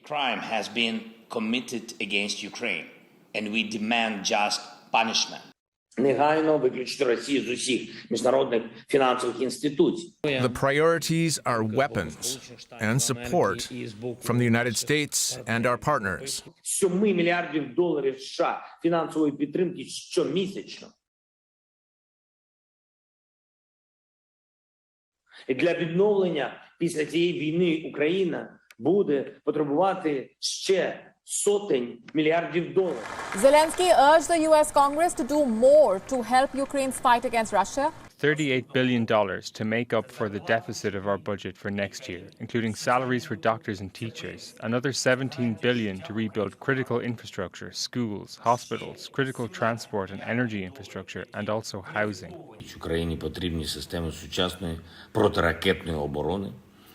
crime has been committed against Ukraine, and we demand just punishment. Негайно виключити Росію з усіх міжнародних фінансових інституцій. The priorities are weapons and support from the United States and our partners. 7 мільярдів доларів США фінансової підтримки щомісячно. І для відновлення після цієї війни Україна буде потребувати ще сотень мільярдів доларів. Zelensky urged the U.S. Congress to do more to help Ukraine's fight against Russia. $38 billion to make up for the deficit of our budget for next year, including salaries for doctors and teachers, another $17 billion to rebuild critical infrastructure, schools, hospitals, critical transport and energy infrastructure, and also housing. Україні потрібні системи сучасної протиракетної оборони.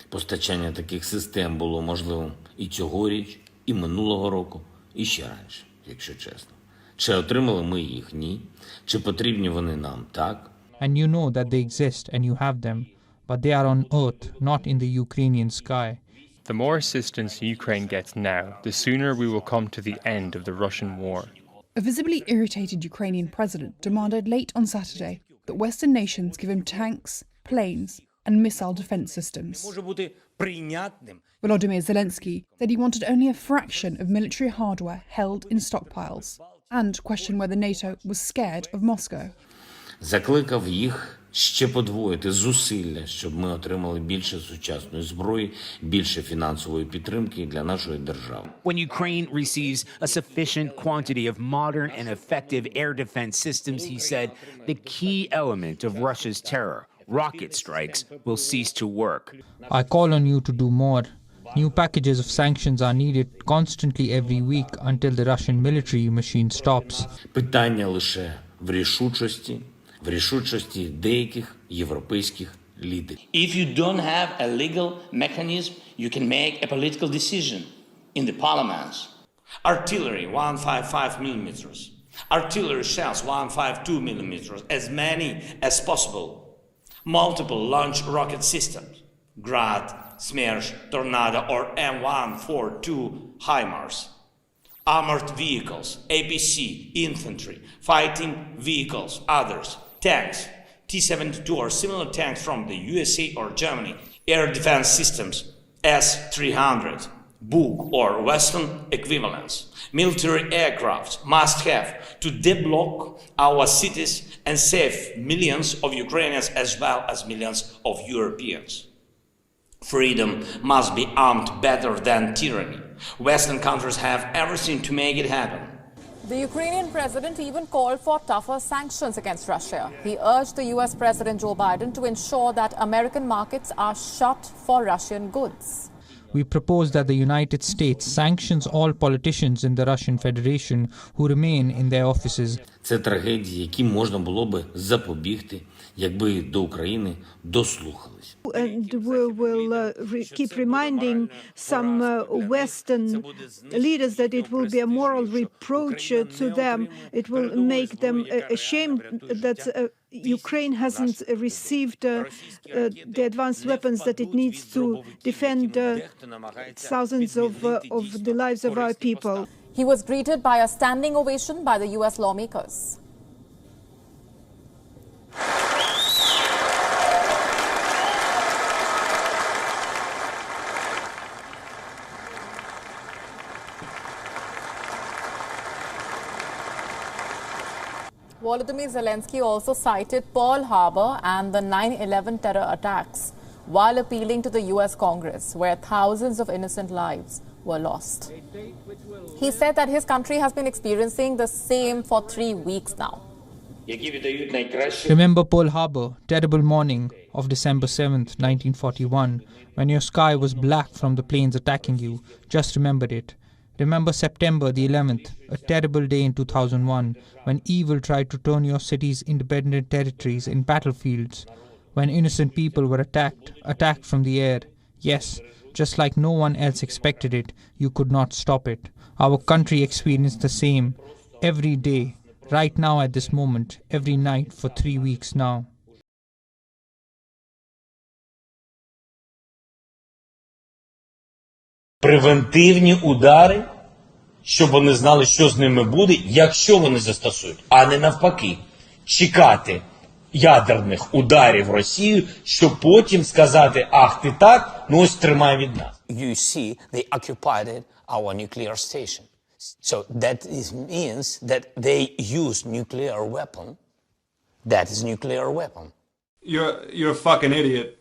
Постачання таких систем було можливим і цьогоріч, і минулого року, і ще раніше, якщо чесно. Чи отримали ми їх? Ні. Чи потрібні вони нам? Так. And you know that they exist and you have them, but they are on earth, not in the Ukrainian sky. The more assistance Ukraine gets now, the sooner we will come to the end of the Russian war. A visibly irritated Ukrainian president demanded late on Saturday that Western nations give him tanks, planes, and missile defense systems. Volodymyr Zelensky said he wanted only a fraction of military hardware held in stockpiles and questioned whether NATO was scared of Moscow. Закликав їх ще подвоїти зусилля, щоб ми отримали більше сучасної зброї, більше фінансової підтримки для нашої держави. When Ukraine receives a sufficient quantity of modern and effective air defense systems, he said, the key element of Russia's terror, rocket strikes, will cease to work. I call on you to do more. New packages of sanctions are needed constantly every week until the Russian military machine stops. Питання лише в рішучості деяких європейських лідерів. If you don't have a legal mechanism, you can make a political decision in the parliaments. Artillery 155 millimeters, artillery shells 152 millimeters, as many as possible. Multiple launch rocket systems, Grad, Smersh, Tornado, or M142 HIMARS. Armored vehicles, APC, infantry, fighting vehicles, others, tanks, T-72 or similar tanks from the USA or Germany, air defense systems, S-300, Buk or Western equivalents, military aircraft must have to deblock our cities and save millions of Ukrainians as well as millions of Europeans. Freedom must be armed better than tyranny. Western countries have everything to make it happen. The Ukrainian president even called for tougher sanctions against Russia. He urged the U.S. President Joe Biden to ensure that American markets are shut for Russian goods. We propose that the United States sanctions all politicians in the Russian Federation who remain in their offices. Це трагедії, які можна було би запобігти, якби до України дослухались. And we will keep reminding some Western leaders that it will be a moral reproach to them. It will make them ashamed that Ukraine hasn't received the advanced weapons that it needs to defend thousands of the lives of our people. He was greeted by a standing ovation by the U.S. lawmakers. Volodymyr Zelensky also cited Pearl Harbor and the 9/11 terror attacks while appealing to the U.S. Congress, where thousands of innocent lives were lost. He said that his country has been experiencing the same for 3 weeks now. Remember Pearl Harbor, terrible morning of December 7th, 1941, when your sky was black from the planes attacking you. Just remember it. Remember September the 11th, a terrible day in 2001, when evil tried to turn your city's independent territories in battlefields, when innocent people were attacked from the air. Yes, just like no one else expected it, you could not stop it. Our country experienced the same every day, right now at this moment, every night for 3 weeks now. Превентивні удари, щоб вони знали, що з ними буде, якщо вони застосують, а не навпаки, чекати ядерних ударів Росію, щоб потім сказати, ах, ти так, ну ось тримай від нас. You see, they occupied our nuclear station. So that means that they use nuclear weapon. That is nuclear weapon. You're a fucking idiot.